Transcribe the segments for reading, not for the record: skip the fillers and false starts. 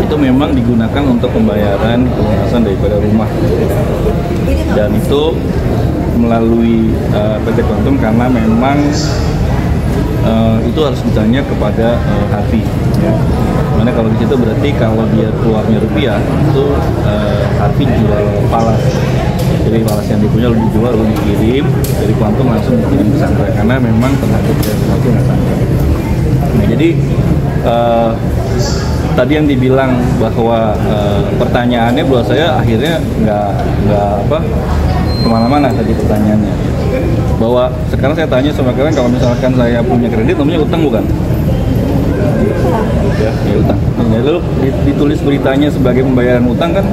itu memang digunakan untuk pembayaran pelunasan daripada rumah, dan itu melalui PT Quantum karena memang itu harus ditanya kepada Harvey. Ya. Karena kalau di situ berarti kalau dia keluarnya rupiah itu Harvey jual falas. Jadi falas yang dipunya lalu dijual lalu dikirim dari Quantum langsung dikirim ke Sandra karena memang terhadap sesuatu nggak Sandra. Nah, jadi tadi yang dibilang bahwa pertanyaannya buat saya akhirnya nggak kemana-mana tadi pertanyaannya. Bahwa sekarang saya tanya sama kalian, kalau misalkan saya punya kredit namanya utang bukan? Ya utang. Nah, lalu ditulis beritanya sebagai pembayaran utang kan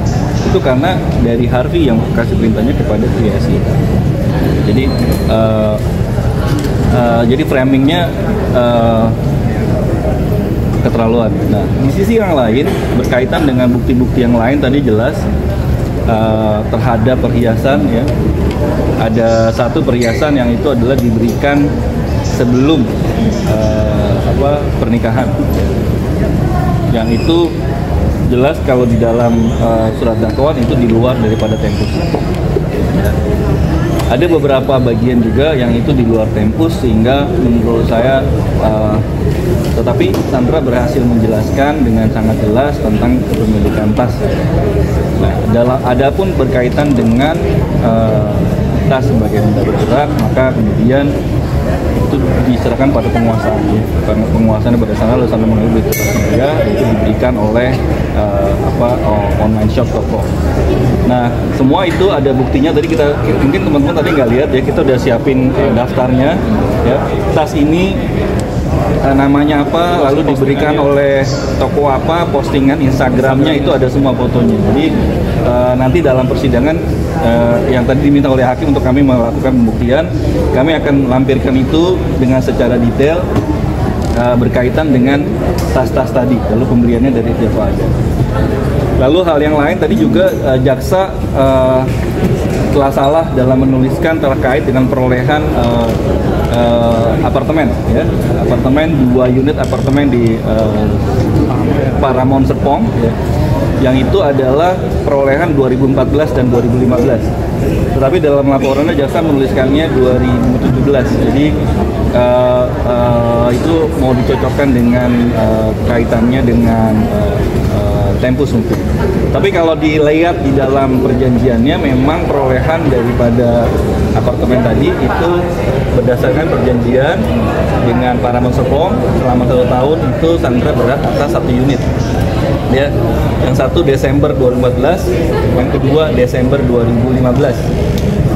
itu karena dari Harvey yang kasih perintahnya kepada CSI. Jadi framingnya keterlaluan. Nah, di sisi yang lain berkaitan dengan bukti-bukti yang lain tadi jelas terhadap perhiasan ya. Ada satu perhiasan yang itu adalah diberikan sebelum pernikahan. Yang itu jelas kalau di dalam surat dakwaan itu di luar daripada tempus. Ya. Ada beberapa bagian juga yang itu di luar tempus sehingga menurut saya tetapi Sandra berhasil menjelaskan dengan sangat jelas tentang kepemilikan tas. Nah, adapun berkaitan dengan tas sebagai benda bergerak, maka kemudian itu diserahkan pada penguasaan. Karena penguasaan pada sana lalu sampai mengambil dia itu diberikan oleh online shop toko. Nah, semua itu ada buktinya. Tadi kita mungkin teman-teman tadi nggak lihat ya, kita udah siapin daftarnya ya. Tas ini namanya apa, lalu diberikan oleh toko apa, postingan Instagramnya itu ada semua fotonya. Jadi nanti dalam persidangan yang tadi diminta oleh hakim untuk kami melakukan pembuktian, kami akan lampirkan itu dengan secara detail berkaitan dengan tas-tas tadi, lalu pembeliannya dari siapa aja. Lalu hal yang lain tadi juga jaksa telah salah dalam menuliskan terkait dengan perolehan apartemen, ya, apartemen 2 unit apartemen di Paramount Serpong, ya, yang itu adalah perolehan 2014 dan 2015. Tetapi dalam laporannya jaksa menuliskannya 2017. Jadi itu mau dicocokkan dengan kaitannya dengan tempus mungkin. Tapi kalau dilihat di dalam perjanjiannya memang perolehan daripada apartemen tadi itu berdasarkan perjanjian dengan Paramount Serpong selama 1 tahun itu Sandra berhak atas 1 unit. Ya, yang satu Desember 2014, yang kedua Desember 2015.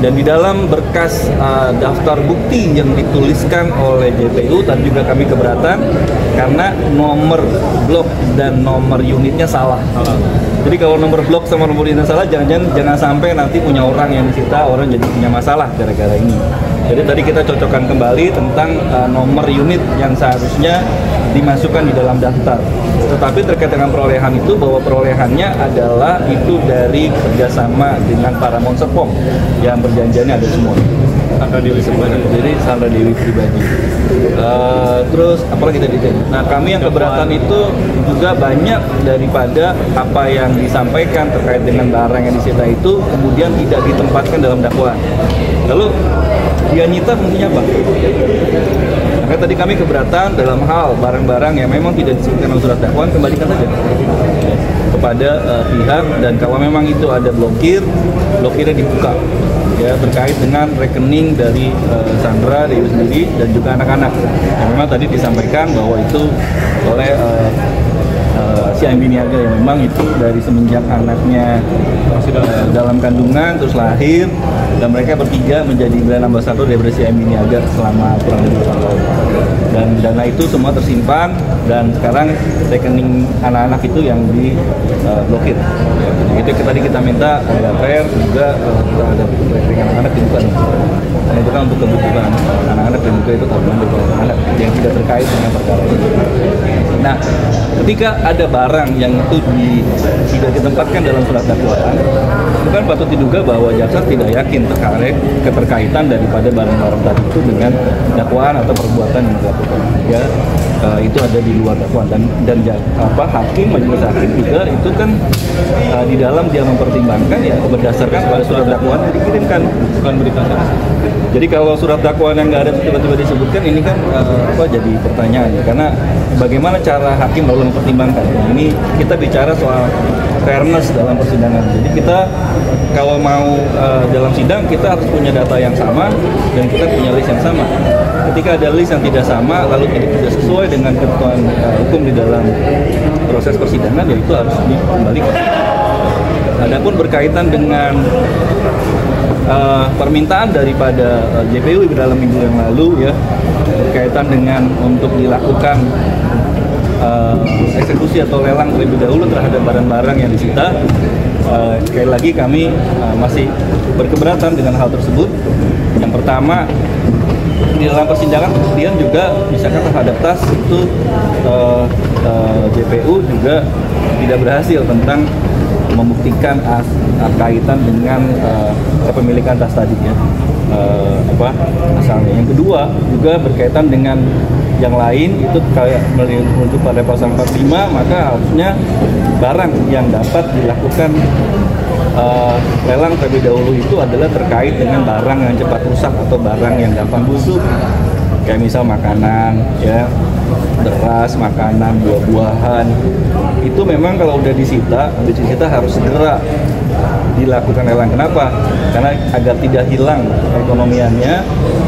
Dan di dalam berkas daftar bukti yang dituliskan oleh JPU tadi juga kami keberatan karena nomor blok dan nomor unitnya salah. Jadi kalau nomor blok sama nomor unitnya salah, jangan sampai nanti punya orang yang disita, orang jadi punya masalah gara-gara ini. Jadi tadi kita cocokkan kembali tentang nomor unit yang seharusnya dimasukkan di dalam daftar. Tetapi terkait dengan perolehan itu, bahwa perolehannya adalah itu dari kerjasama dengan Paramount Serpong yang perjanjiannya ada semua. Sandra Dewi pribadi. Jadi Sandra Dewi pribadi. Terus apalagi tadi? Nah, kami yang keberatan itu juga banyak daripada apa yang disampaikan terkait dengan barang yang disita itu kemudian tidak ditempatkan dalam dakwaan. Lalu dia nyita fungsinya apa? Maka tadi kami keberatan dalam hal barang-barang yang memang tidak disebutkan dalam surat dakwaan, kembalikan saja kepada pihak, dan kalau memang itu ada blokirnya dibuka ya, terkait dengan rekening dari Sandra Dewi sendiri dan juga anak-anak. Yang memang tadi disampaikan bahwa itu oleh si Aimbi Niaga yang memang itu dari semenjak anaknya masih dalam kandungan terus lahir, dan mereka bertiga menjadi brand ambassador dari si Aimbi Niaga selama kurang lebih 2 tahun. Dan dana itu semua tersimpan, dan sekarang rekening anak-anak itu yang diblokir. Itu tadi kita minta ada fair juga ada rekening anak-anak dibuka. Dan itu kan untuk kebutuhan anak-anak dibuka, itu tabungan untuk anak yang tidak terkait dengan perkara itu. Nah, ketika ada barang yang itu tidak ditempatkan dalam surat dakwaan, itu kan patut diduga bahwa jaksa tidak yakin terkait keterkaitan daripada barang-barang tadi itu dengan dakwaan atau perbuatan yang dilakukan. Ya, itu ada di luar dakwaan dan hakim, majelis hakim juga itu kan di dalam dia mempertimbangkan ya berdasarkan pada surat dakwaan yang dikirimkan, bukan berita saksi. Jadi kalau surat dakwaan yang nggak ada tiba-tiba disebutkan, ini kan jadi pertanyaan ya, karena bagaimana cara hakim lalu mempertimbangkan. Ini kita bicara soal fairness dalam persidangan. Jadi kita kalau mau dalam sidang kita harus punya data yang sama dan kita punya list yang sama. Ketika ada list yang tidak sama lalu tidak sesuai dengan ketentuan hukum di dalam proses persidangan, ya itu harus dikembalikan. Adapun berkaitan dengan permintaan daripada JPU di dalam minggu yang lalu ya, berkaitan dengan untuk dilakukan eksekusi atau lelang terlebih dahulu terhadap barang-barang yang disita. Sekali lagi kami masih berkeberatan dengan hal tersebut. Yang pertama, di dalam persidangan kemudian juga misalkan terhadap tas itu JPU juga tidak berhasil tentang membuktikan kaitan dengan kepemilikan tas tadi ya, asalnya. Yang kedua juga berkaitan dengan yang lain, itu kayak merujuk pada pasal 45, maka harusnya barang yang dapat dilakukan lelang terlebih dahulu itu adalah terkait dengan barang yang cepat rusak atau barang yang gampang busuk, kayak misal makanan ya, beras, makanan, buah-buahan. Itu memang kalau udah disita harus segera dilakukan lelang. Kenapa? Karena agar tidak hilang ekonomiannya,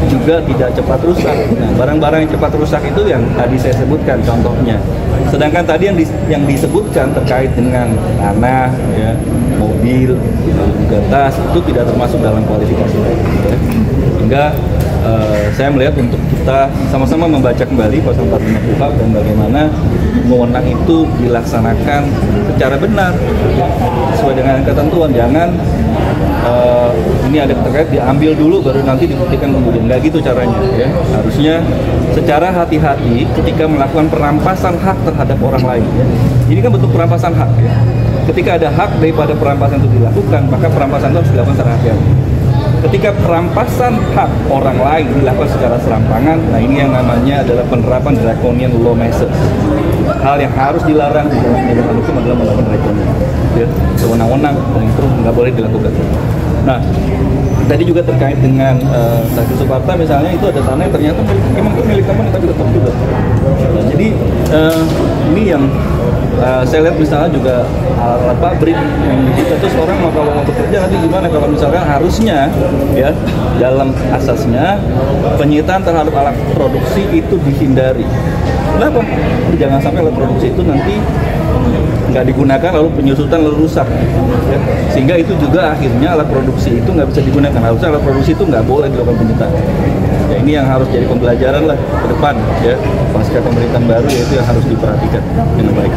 juga tidak cepat rusak. Nah, barang-barang yang cepat rusak itu yang tadi saya sebutkan contohnya. Sedangkan tadi yang disebutkan terkait dengan tanah, ya, mobil, juga tas, itu tidak termasuk dalam kualifikasi. Ya. Sehingga saya melihat untuk kita sama-sama membaca kembali pasal 45 KUHP dan bagaimana wewenang itu dilaksanakan secara benar sesuai dengan ketentuan. Jangan ini ada terkait diambil dulu baru nanti dibuktikan kemudian, nggak gitu caranya ya. Harusnya secara hati-hati ketika melakukan perampasan hak terhadap orang lain ya. Ini kan bentuk perampasan hak ya. Ketika ada hak daripada perampasan itu dilakukan, maka perampasan itu harus dilakukan secara hati-hati. Ketika perampasan hak orang lain dilakukan secara serampangan, nah ini yang namanya adalah penerapan draconian law measures. Hal yang harus dilarang di dalam tindakan hukum adalah melakukan draconian, ya, sewenang-wenang, dan itu nggak boleh dilakukan. Nah, tadi juga terkait dengan Saksi Suparta misalnya, itu ada tanah yang ternyata memang itu milik teman tapi tetap juga. Nah, jadi ini yang saya lihat misalnya juga alat pabrik yang disita, terus orang kalau mau bekerja nanti gimana kalau misalkan harusnya ya dalam asasnya penyitaan terhadap alat produksi itu dihindari. Kenapa? Jangan sampai alat produksi itu nanti nggak digunakan lalu penyusutan lalu rusak ya. Sehingga itu juga akhirnya alat produksi itu nggak bisa digunakan. Harusnya alat produksi itu nggak boleh dilakukan penyitaan ya. Ini yang harus jadi pembelajaran lah ke depan ya, pasca pemerintahan baru, yaitu yang harus diperhatikan dengan baik.